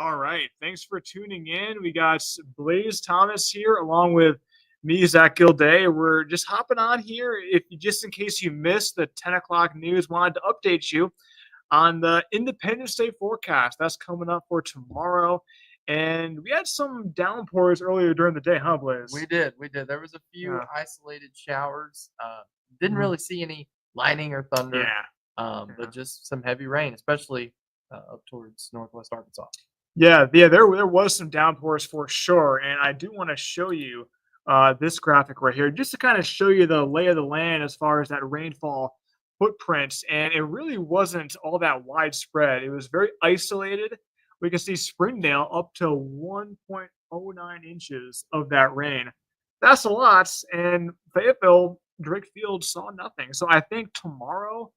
All right. Thanks for tuning in. We got Blaze Thomas here along with me, Zach Gilday. We're just hopping on here. If just in case you missed the 10 o'clock news, wanted to update you on the Independence Day forecast. That's coming up for tomorrow. And we had some downpours earlier during the day, huh, We Blaze? did, we did. There was a few Yeah. isolated showers. Didn't Mhm. really see any lightning or thunder, Yeah. but Yeah. just some heavy rain, especially up towards northwest Arkansas. Yeah, there was some downpours for sure, and I do want to show you this graphic right here, just to kind of show you the lay of the land as far as that rainfall footprints. And it really wasn't all that widespread. It was very isolated. We can see Springdale up to 1.09 inches of that rain. That's a lot, and Fayetteville, Drake Field saw nothing. So I think tomorrow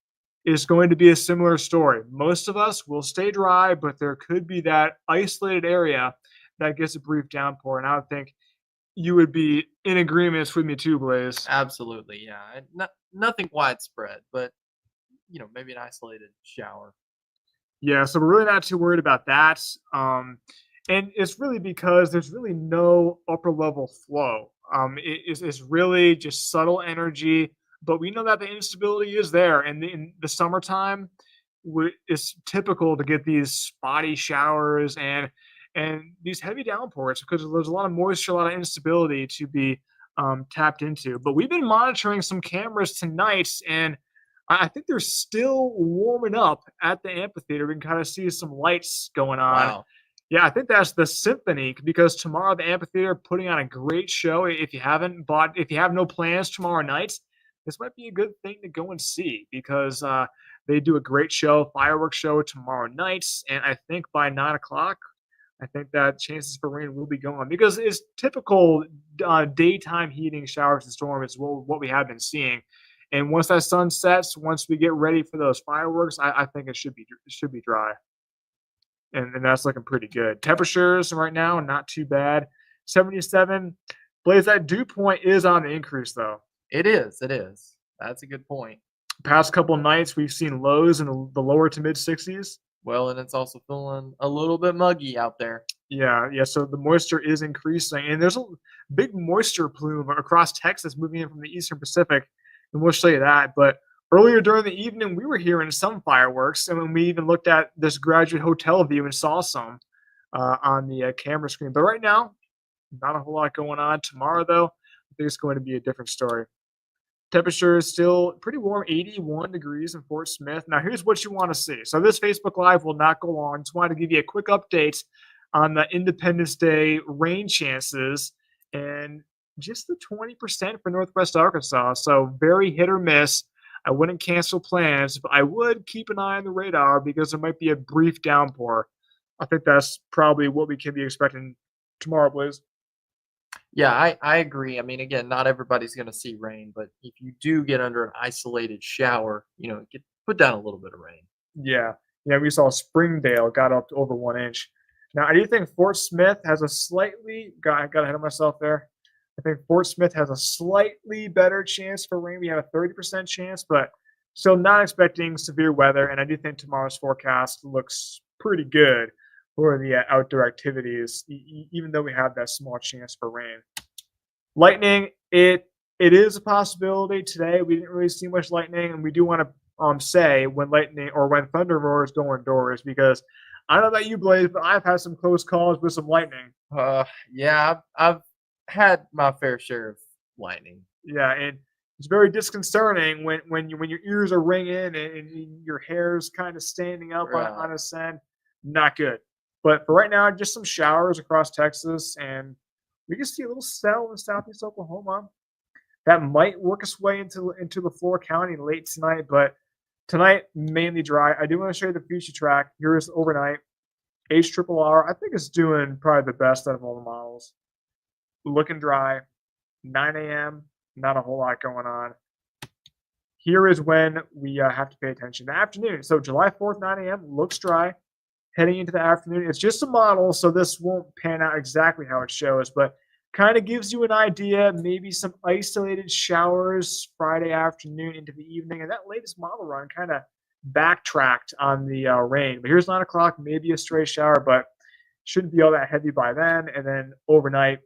is going to be a similar story. Most of us will stay dry, but there could be that isolated area that gets a brief downpour. And I would think you would be in agreement with me too, Blaze. Absolutely, yeah. Nothing widespread, but maybe an isolated shower. Yeah, so we're really not too worried about that. And it's really because there's really no upper level flow. It's really just subtle energy, but we know that the instability is there. And in the summertime, it's typical to get these spotty showers and these heavy downpours because there's a lot of moisture, a lot of instability to be tapped into. But we've been monitoring some cameras tonight, and I think they're still warming up at the amphitheater. We can kind of see some lights going on. Wow. Yeah, I think that's the symphony because tomorrow the amphitheater putting on a great show. If you have no plans tomorrow night, this might be a good thing to go and see because they do a great show, fireworks show tomorrow night, and I think by 9 o'clock, I think that chances for rain will be gone because it's typical daytime heating showers and storms is what we have been seeing. And once that sun sets, once we get ready for those fireworks, I think it should be dry, and that's looking pretty good. Temperatures right now not too bad. 77. Blaze, that dew point is on the increase though. It is. It is. That's a good point. Past couple nights, we've seen lows in the lower to mid 60s. Well, and it's also feeling a little bit muggy out there. Yeah. So the moisture is increasing, and there's a big moisture plume across Texas moving in from the eastern Pacific, and we'll show you that. But earlier during the evening, we were hearing some fireworks, and when we even looked at this Graduate Hotel view and saw some on the camera screen. But right now, not a whole lot going on. Tomorrow, though, I think it's going to be a different story. Temperature is still pretty warm, 81 degrees in Fort Smith. Now, here's what you want to see. So, this Facebook Live will not go long. Just wanted to give you a quick update on the Independence Day rain chances and just the 20% for Northwest Arkansas. So, very hit or miss. I wouldn't cancel plans, but I would keep an eye on the radar because there might be a brief downpour. I think that's probably what we can be expecting tomorrow, Blaze. Yeah, I agree. I mean, again, not everybody's going to see rain, but if you do get under an isolated shower, get put down a little bit of rain. Yeah. Yeah, we saw Springdale got up to over 1 inch. Now, I do think Fort Smith has a slightly got ahead of myself there. I think Fort Smith has a slightly better chance for rain. We have a 30% chance, but still not expecting severe weather. And I do think tomorrow's forecast looks pretty good for the outdoor activities, even though we have that small chance for rain. Lightning, it is a possibility. Today, we didn't really see much lightning, and we do want to say when lightning or when thunder roars go indoors because I don't know about you, Blaze, but I've had some close calls with some lightning. Yeah, I've had my fair share of lightning. Yeah, and it's very disconcerting when your ears are ringing and your hair's kind of standing up Right. on a send. Not good. But for right now, just some showers across Texas, and we can see a little cell in southeast Oklahoma. That might work its way into the floor county late tonight, but tonight mainly dry. I do want to show you the future track. Here's overnight. H triple R. I think it's doing probably the best out of all the models. Looking dry. 9 a.m. Not a whole lot going on. Here is when we have to pay attention. The afternoon. So July 4th, 9 a.m. looks dry. Heading into the afternoon, it's just a model, so this won't pan out exactly how it shows, but kind of gives you an idea. Maybe some isolated showers Friday afternoon into the evening, and that latest model run kind of backtracked on the rain. But here's 9 o'clock, maybe a stray shower, but Shouldn't be all that heavy by then, and then overnight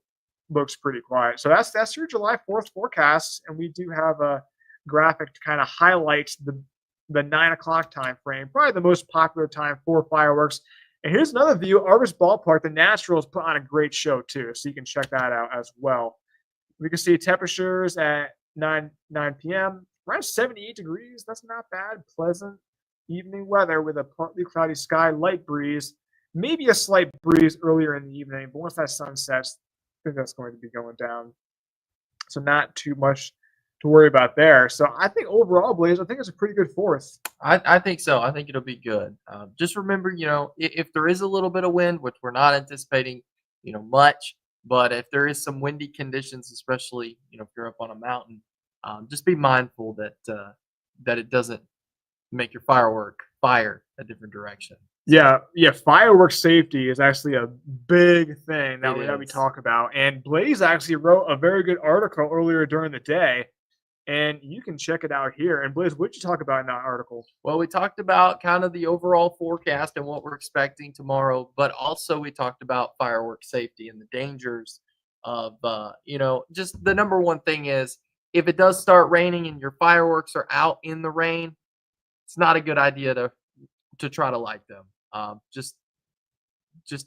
looks pretty quiet. So that's your July 4th forecast, and we do have a graphic to kind of highlight the 9 o'clock time frame, probably the most popular time for fireworks. And here's another view: Arbor's Ballpark. The Naturals put on a great show too, so you can check that out as well. We can see temperatures at 9 p.m. around 78 degrees. That's not bad. Pleasant evening weather with a partly cloudy sky, light breeze, maybe a slight breeze earlier in the evening. But once that sun sets, I think that's going to be going down. So not too much to worry about there. So I think overall, Blaze, I think it's a pretty good fourth. I think so. I think it'll be good. Just remember, if there is a little bit of wind, which we're not anticipating, much, but if there is some windy conditions, especially, if you're up on a mountain, just be mindful that it doesn't make your firework fire a different direction. Yeah, fireworks safety is actually a big thing that we is. talk about. And Blaze actually wrote a very good article earlier during the day, and you can check it out here. And Blaze, what'd you talk about in that article? Well, we talked about kind of the overall forecast and what we're expecting tomorrow, but also we talked about firework safety and the dangers of, just the number one thing is if it does start raining and your fireworks are out in the rain, it's not a good idea to try to light them. Just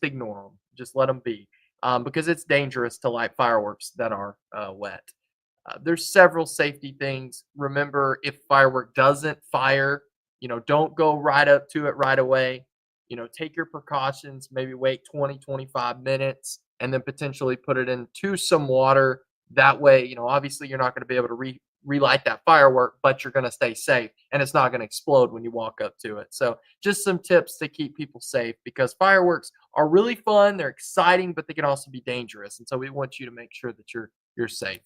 ignore them. Just let them be, because it's dangerous to light fireworks that are wet. There's several safety things. Remember, if firework doesn't fire, don't go right up to it right away. Take your precautions, maybe wait 20, 25 minutes, and then potentially put it into some water. That way, obviously you're not going to be able to relight that firework, but you're going to stay safe and it's not going to explode when you walk up to it. So just some tips to keep people safe, because fireworks are really fun. They're exciting, but they can also be dangerous. And so we want you to make sure that you're safe.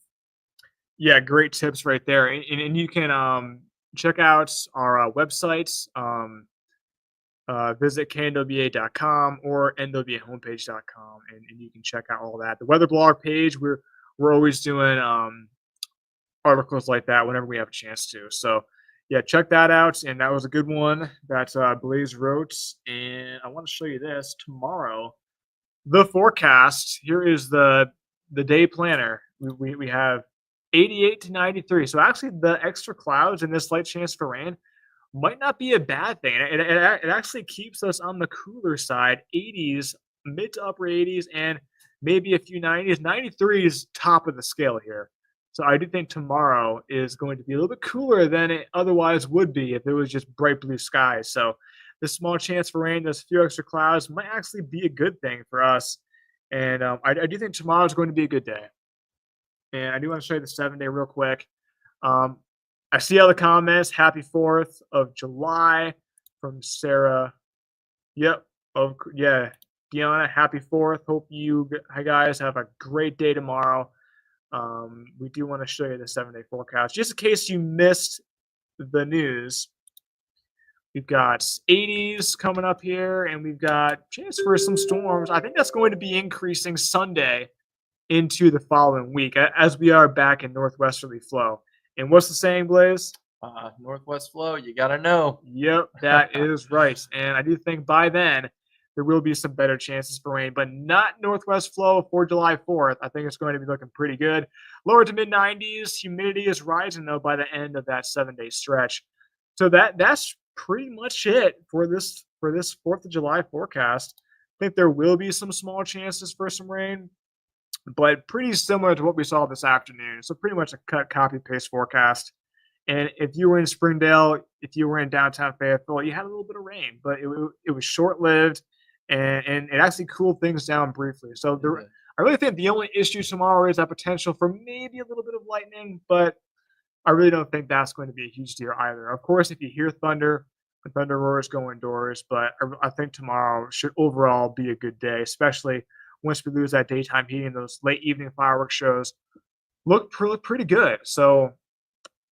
Yeah, great tips right there. And you can check out our websites. Visit knwa.com or nwahomepage.com, and you can check out all that. The weather blog page, we're always doing articles like that whenever we have a chance to. So yeah, check that out. And that was a good one that Blaze wrote. And I want to show you this tomorrow. The forecast here is the day planner. We have 88 to 93. So actually, the extra clouds and this slight chance for rain might not be a bad thing. It actually keeps us on the cooler side, 80s, mid to upper 80s, and maybe a few 90s. 93 is top of the scale here. So I do think tomorrow is going to be a little bit cooler than it otherwise would be if it was just bright blue skies. So this small chance for rain, those few extra clouds might actually be a good thing for us. And I do think tomorrow is going to be a good day. And I do want to show you the 7-day real quick. I see all the comments. Happy 4th of July from Sarah. Yep. Yeah. Deanna, happy 4th. Hope you guys have a great day tomorrow. We do want to show you the 7-day forecast. Just in case you missed the news, we've got 80s coming up here, and we've got chance for some storms. I think that's going to be increasing Sunday into the following week as we are back in northwesterly flow. And what's the saying, Blaze? Northwest flow, you got to know. Yep, that is right. And I do think by then there will be some better chances for rain, but not northwest flow for July 4th. I think it's going to be looking pretty good. Lower to mid 90s. Humidity is rising, though, by the end of that 7-day stretch. So that's pretty much it for this 4th of July forecast. I think there will be some small chances for some rain, but pretty similar to what we saw this afternoon. So pretty much a cut, copy, paste forecast. And if you were in Springdale, if you were in downtown Fayetteville, you had a little bit of rain, but it was short-lived, and it actually cooled things down briefly. So I really think the only issue tomorrow is that potential for maybe a little bit of lightning, but I really don't think that's going to be a huge deal either. Of course, if you hear thunder, the thunder roars, go indoors, but I think tomorrow should overall be a good day, especially once we lose that daytime heating. Those late evening fireworks shows look pretty good. So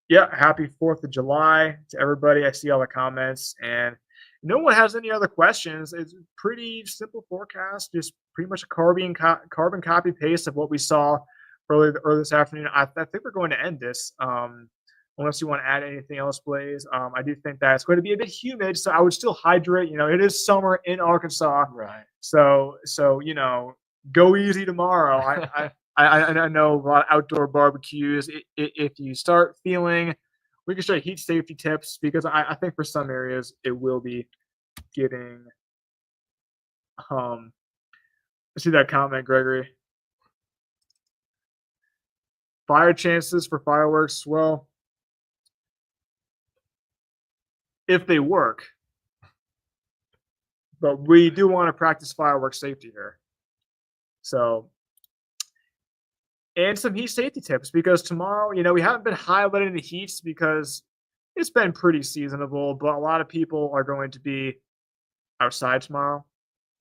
yeah, happy 4th of July to everybody. I see all the comments, and no one has any other questions. It's a pretty simple forecast, just pretty much a carbon copy paste of what we saw earlier this afternoon. I think we're going to end this. unless you want to add anything else, Blaze. I do think that it's going to be a bit humid, so I would still hydrate. It is summer in Arkansas, Right. so go easy tomorrow. I know a lot of outdoor barbecues. If you start feeling, we can show you heat safety tips because I think for some areas it will be getting. I see that comment, Gregory. Fire chances for fireworks. Well, if they work, but we do want to practice fireworks safety here. So, and some heat safety tips because tomorrow, we haven't been highlighting the heats because it's been pretty seasonable, but a lot of people are going to be outside tomorrow.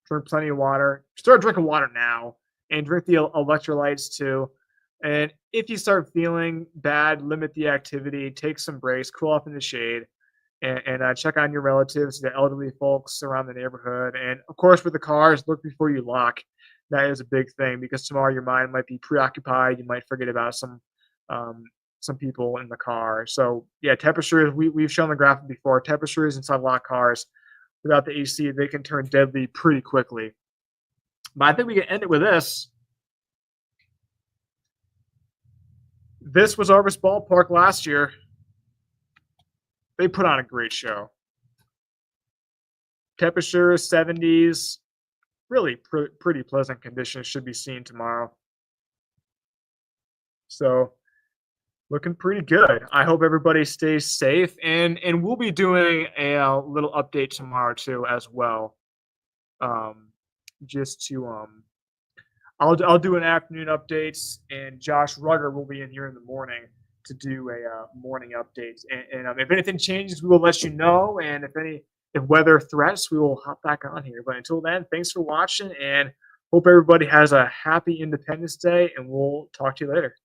Drink plenty of water. Start drinking water now and drink the electrolytes too. And if you start feeling bad, limit the activity, take some breaks, cool off in the shade, and check on your relatives, the elderly folks around the neighborhood. And of course, with the cars, look before you lock. That is a big thing because tomorrow your mind might be preoccupied. You might forget about some people in the car. So yeah, temperatures. We've shown the graphic before. Temperatures inside locked cars without the AC, they can turn deadly pretty quickly. But I think we can end it with this. This was Arbus Ballpark last year. They put on a great show. Temperature 70s, really pretty pleasant conditions should be seen tomorrow. So looking pretty good. I hope everybody stays safe, and we'll be doing a little update tomorrow too as well. Just to I'll do an afternoon updates, and Josh Rugger will be in here in the morning to do a morning update. And if anything changes, we will let you know. And if weather threats, we will hop back on here. But until then, thanks for watching, and hope everybody has a happy Independence Day. And we'll talk to you later.